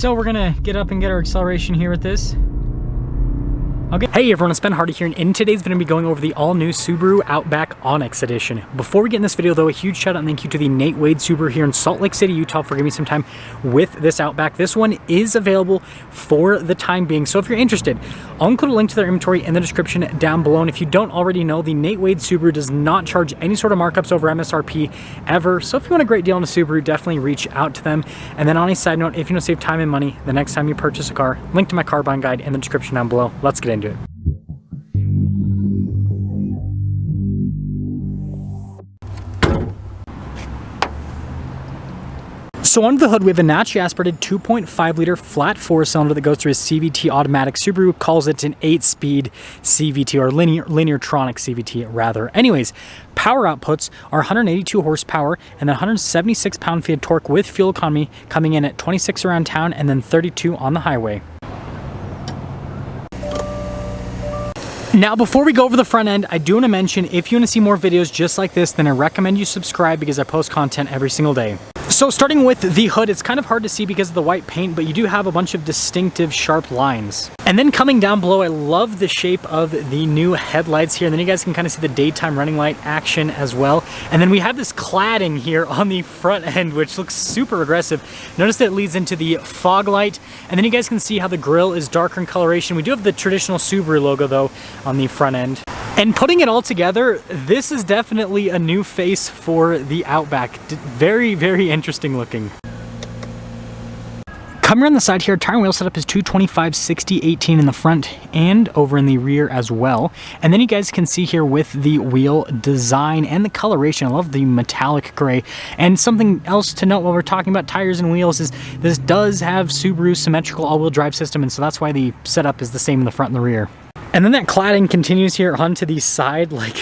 So we're gonna get up and get our acceleration here with this. Okay. Hey everyone, it's Ben Hardy here, and in today's video, I'm going to be going over the all-new Subaru Outback Onyx Edition. Before we get in this video though, a huge shout out and thank you to the Nate Wade Subaru here in Salt Lake City, Utah for giving me some time with this Outback. This one is available for the time being, so if you're interested, I'll include a link to their inventory in the description down below. And if you don't already know, the Nate Wade Subaru does not charge any sort of markups over MSRP ever, so if you want a great deal on a Subaru, definitely reach out to them. And then on a side note, if you want to save time and money the next time you purchase a car, link to my car buying guide in the description down below. Let's get into it. So under the hood, we have a naturally aspirated 2.5 liter flat 4-cylinder that goes through a CVT automatic. Subaru calls it an 8-speed CVT, or lineartronic CVT rather. Anyways, power outputs are 182 horsepower and then 176 pound-feet of torque with fuel economy coming in at 26 around town and then 32 on the highway. Now, before we go over the front end, I do want to mention, if you want to see more videos just like this, then I recommend you subscribe because I post content every single day. So starting with the hood, it's kind of hard to see because of the white paint, but you do have a bunch of distinctive sharp lines. And then coming down below, I love the shape of the new headlights here. And then you guys can kind of see the daytime running light action as well. And then we have this cladding here on the front end, which looks super aggressive. Notice that it leads into the fog light. And then you guys can see how the grille is darker in coloration. We do have the traditional Subaru logo though on the front end. And putting it all together, this is definitely a new face for the Outback. Very, very interesting looking. Coming around the side here, tire and wheel setup is 225/60/18 in the front and over in the rear as well. And then you guys can see here with the wheel design and the coloration, I love the metallic gray. And something else to note while we're talking about tires and wheels is this does have Subaru symmetrical all-wheel drive system, and so that's why the setup is the same in the front and the rear. And then that cladding continues here onto the side, like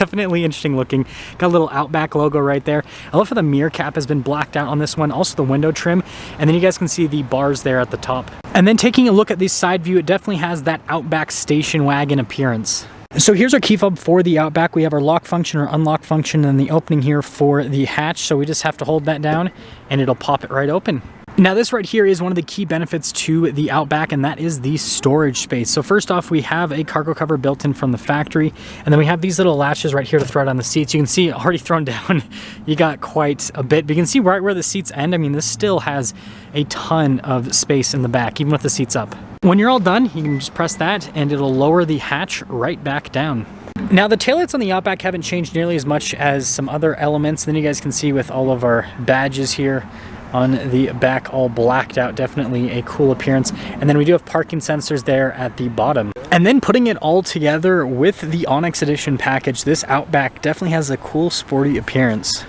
definitely interesting looking. Got a little Outback logo right there. I love how the mirror cap has been blacked out on this one, also the window trim. And then you guys can see the bars there at the top. And then taking a look at the side view, it definitely has that Outback station wagon appearance. So here's our key fob for the Outback. We have our lock function or unlock function and the opening here for the hatch. So we just have to hold that down and it'll pop it right open. Now this right here is one of the key benefits to the Outback, and that is the storage space. So first off, we have a cargo cover built in from the factory, and then we have these little latches right here to thread on the seats. You can see already thrown down, you got quite a bit, but you can see right where the seats end. I mean, this still has a ton of space in the back, even with the seats up. When you're all done, you can just press that and it'll lower the hatch right back down. Now the taillights on the Outback haven't changed nearly as much as some other elements. Then you guys can see with all of our badges here on the back all blacked out, definitely a cool appearance. And then we do have parking sensors there at the bottom. And then putting it all together with the Onyx Edition package, this Outback definitely has a cool sporty appearance.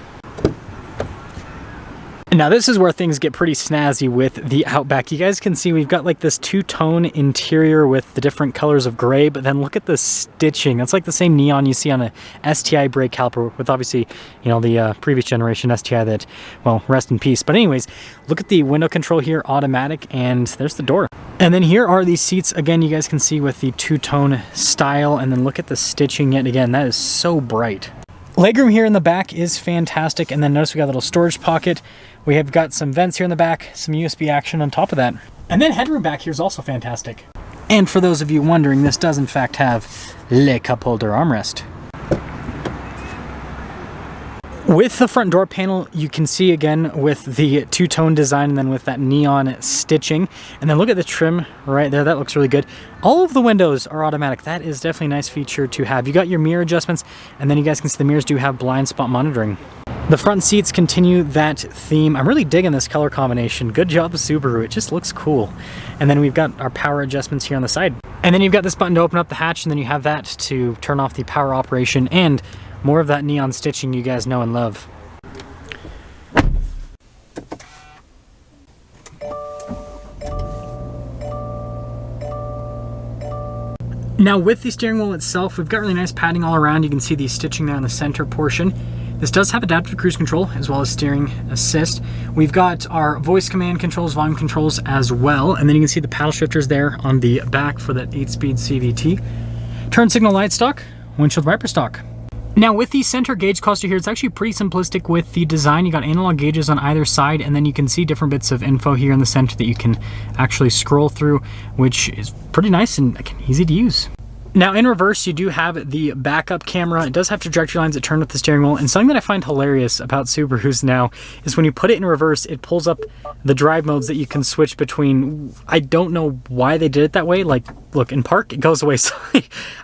Now this is where things get pretty snazzy with the Outback. You guys can see we've got like this two-tone interior with the different colors of gray, but then look at the stitching. That's like the same neon you see on a STI brake caliper with obviously, you know, the previous generation STI that, well, rest in peace. But anyways, look at the window control here, automatic, and there's the door. And then here are these seats. Again, you guys can see with the two-tone style, and then look at the stitching yet again. That is so bright. Legroom here in the back is fantastic, and then notice we got a little storage pocket. We have got some vents here in the back, some USB action on top of that. And then headroom back here is also fantastic. And for those of you wondering, this does in fact have le cup holder armrest. With the front door panel, you can see again with the two-tone design and then with that neon stitching. And then look at the trim right there, that looks really good. All of the windows are automatic. That is definitely a nice feature to have. You got your mirror adjustments, and then you guys can see the mirrors do have blind spot monitoring. The front seats continue that theme. I'm really digging this color combination. Good job, Subaru. It just looks cool. And then we've got our power adjustments here on the side. And then you've got this button to open up the hatch, and then you have that to turn off the power operation, and more of that neon stitching you guys know and love. Now with the steering wheel itself, we've got really nice padding all around. You can see the stitching there on the center portion. This does have adaptive cruise control as well as steering assist. We've got our voice command controls, volume controls as well. And then you can see the paddle shifters there on the back for that 8-speed CVT. Turn signal light stalk, windshield wiper stalk. Now with the center gauge cluster here, it's actually pretty simplistic with the design. You got analog gauges on either side, and then you can see different bits of info here in the center that you can actually scroll through, which is pretty nice and again, easy to use. Now in reverse, you do have the backup camera. It does have trajectory lines that turn with the steering wheel, and something that I find hilarious about Subarus now is when you put it in reverse, it pulls up the drive modes that you can switch between. I don't know why they did it that way. Like, look, in park, it goes away. So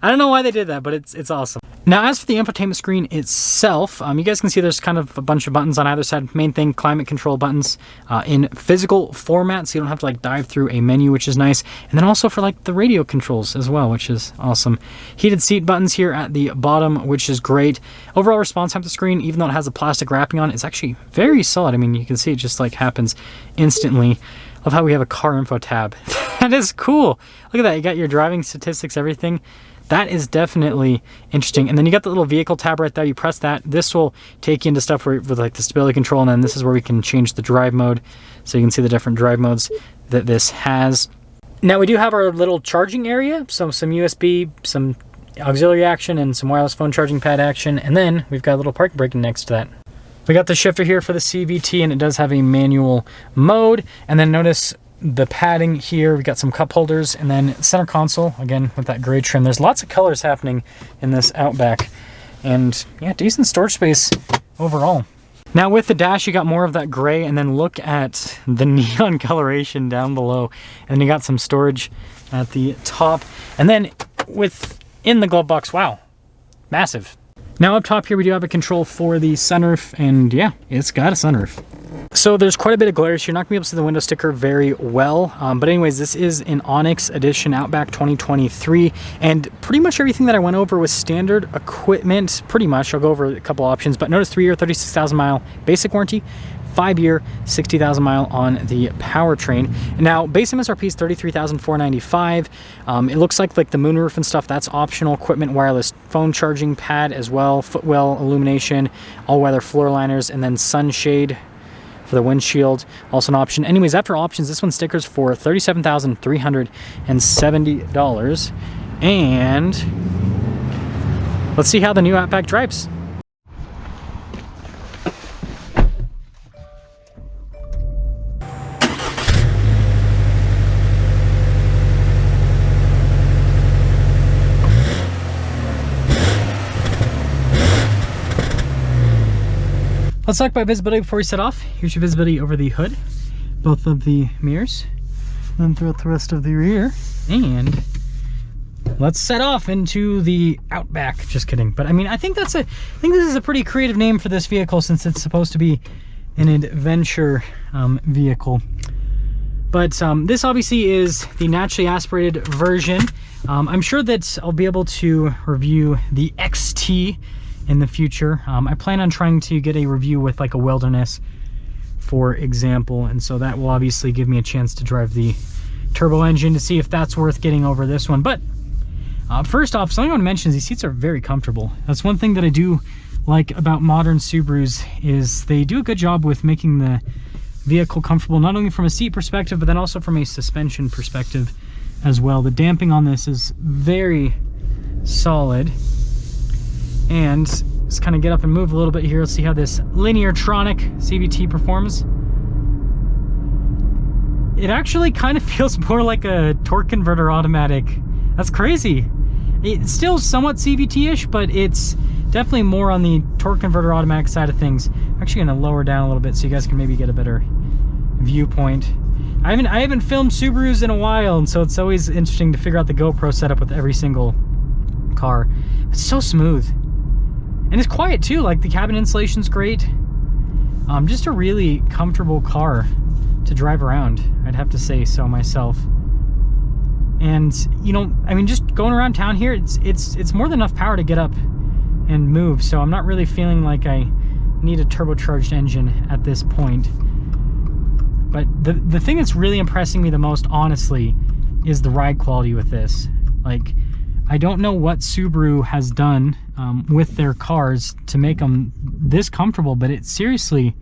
I don't know why they did that, but it's awesome. Now, as for the infotainment screen itself, you guys can see there's kind of a bunch of buttons on either side. Main thing, climate control buttons in physical format, so you don't have to like dive through a menu, which is nice. And then also for like the radio controls as well, which is awesome. Heated seat buttons here at the bottom, which is great. Overall response time to the screen, even though it has a plastic wrapping on it, is actually very solid. I mean, you can see it just like happens instantly. Love how we have a car info tab. That is cool. Look at that. You got your driving statistics, everything. That is definitely interesting. And then you got the little vehicle tab right there. You press that. This will take you into stuff with like the stability control. And then this is where we can change the drive mode. So you can see the different drive modes that this has. Now we do have our little charging area. So some USB, some auxiliary action, and some wireless phone charging pad action. And then we've got a little parking brake next to that. We got the shifter here for the CVT, and it does have a manual mode. And then notice the padding here. We got some cup holders, and then center console again with that gray trim. There's lots of colors happening in this Outback, and yeah, decent storage space overall. Now with the dash, you got more of that gray, and then look at the neon coloration down below, and you got some storage at the top, and then within the glove box, wow, massive. Now up top here, we do have a control for the sunroof, and yeah, it's got a sunroof. So there's quite a bit of glare, so you're not gonna be able to see the window sticker very well. But anyways, this is an Onyx Edition Outback 2023, and pretty much everything that I went over was standard equipment, pretty much. I'll go over a couple options, but notice 3-year, 36,000 mile basic warranty, 5-year, 60,000 mile on the powertrain. Now, base MSRP is $33,495. It looks like the moonroof and stuff, that's optional. Equipment, wireless phone charging pad as well, footwell illumination, all-weather floor liners, and then sunshade for the windshield, also an option. Anyways, after options, this one stickers for $37,370. And let's see how the new Outback drives. Let's talk about visibility before we set off. Here's your visibility over the hood, both of the mirrors, and then throughout the rest of the rear. And let's set off into the Outback. Just kidding. But I mean, I think this is a pretty creative name for this vehicle, since it's supposed to be an adventure vehicle. But this obviously is the naturally aspirated version. I'm sure that I'll be able to review the XT in the future. I plan on trying to get a review with like a Wilderness, for example, and so that will obviously give me a chance to drive the turbo engine to see if that's worth getting over this one. But first off, something I want to mention is these seats are very comfortable. That's one thing that I do like about modern Subarus, is they do a good job with making the vehicle comfortable, not only from a seat perspective, but then also from a suspension perspective as well. The damping on this is very solid. And let's kind of get up and move a little bit here. Let's see how this Lineartronic CVT performs. It actually kind of feels more like a torque converter automatic. That's crazy. It's still somewhat CVT-ish, but it's definitely more on the torque converter automatic side of things. I'm actually going to lower down a little bit so you guys can maybe get a better viewpoint. I haven't filmed Subarus in a while, and so it's always interesting to figure out the GoPro setup with every single car. It's so smooth. And it's quiet too, like the cabin insulation's great. Just a really comfortable car to drive around, I'd have to say so myself. And you know, I mean, just going around town here, it's more than enough power to get up and move. So I'm not really feeling like I need a turbocharged engine at this point. But the thing that's really impressing me the most, honestly, is the ride quality with this. Like, I don't know what Subaru has done with their cars to make them this comfortable, but it's seriously,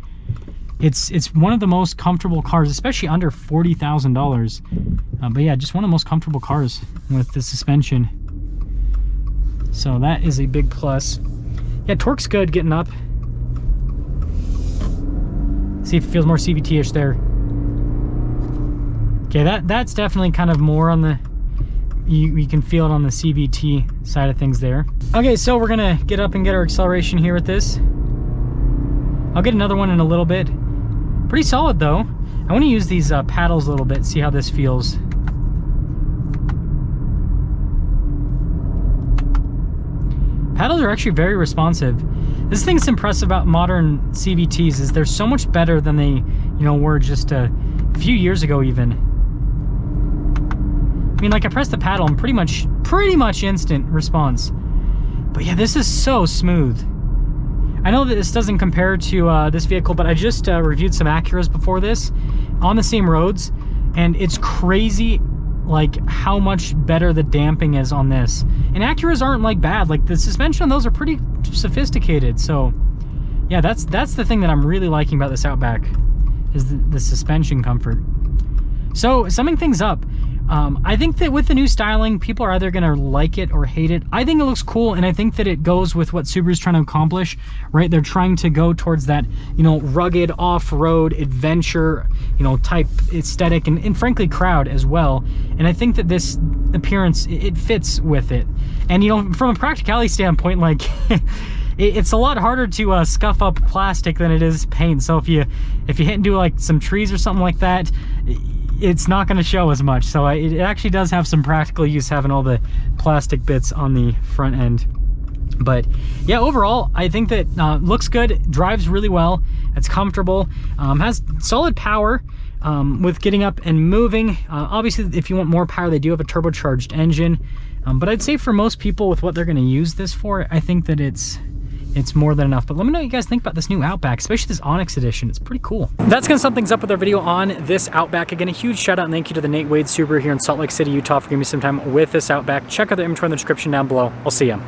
it's one of the most comfortable cars, especially under $40,000. But yeah, just one of the most comfortable cars with the suspension. So that is a big plus. Yeah, torque's good getting up. See if it feels more CVT-ish there. Okay, that's definitely kind of more on the, you can feel it on the CVT side of things there. Okay, so we're gonna get up and get our acceleration here with this. I'll get another one in a little bit. Pretty solid though. I want to use these paddles a little bit, see how this feels. Paddles are actually very responsive. This thing's impressive about modern CVTs is they're so much better than they, were just a few years ago even. I mean, like I press the paddle and pretty much instant response. But yeah, this is so smooth. I know that this doesn't compare to this vehicle, but I just reviewed some Acuras before this on the same roads, and it's crazy like how much better the damping is on this. And Acuras aren't like bad, like the suspension on those are pretty sophisticated. So yeah, that's the thing that I'm really liking about this Outback is the suspension comfort. So summing things up, I think that with the new styling, people are either gonna like it or hate it. I think it looks cool, and I think that it goes with what Subaru's trying to accomplish, right? They're trying to go towards that, rugged off-road adventure, type aesthetic, and frankly crowd as well. And I think that this appearance, it fits with it. And from a practicality standpoint, like it's a lot harder to scuff up plastic than it is paint. So if you hit and do like some trees or something like that, it's not going to show as much. So it actually does have some practical use having all the plastic bits on the front end. But yeah, overall, I think that looks good, drives really well, it's comfortable, has solid power with getting up and moving. Obviously, if you want more power, they do have a turbocharged engine. But I'd say for most people with what they're going to use this for, I think that it's more than enough. But let me know what you guys think about this new Outback, especially this Onyx Edition. It's pretty cool. That's gonna sum things up with our video on this Outback. Again, a huge shout out and thank you to the Nate Wade Subaru here in Salt Lake City, Utah for giving me some time with this Outback. Check out the inventory in the description down below. I'll see ya.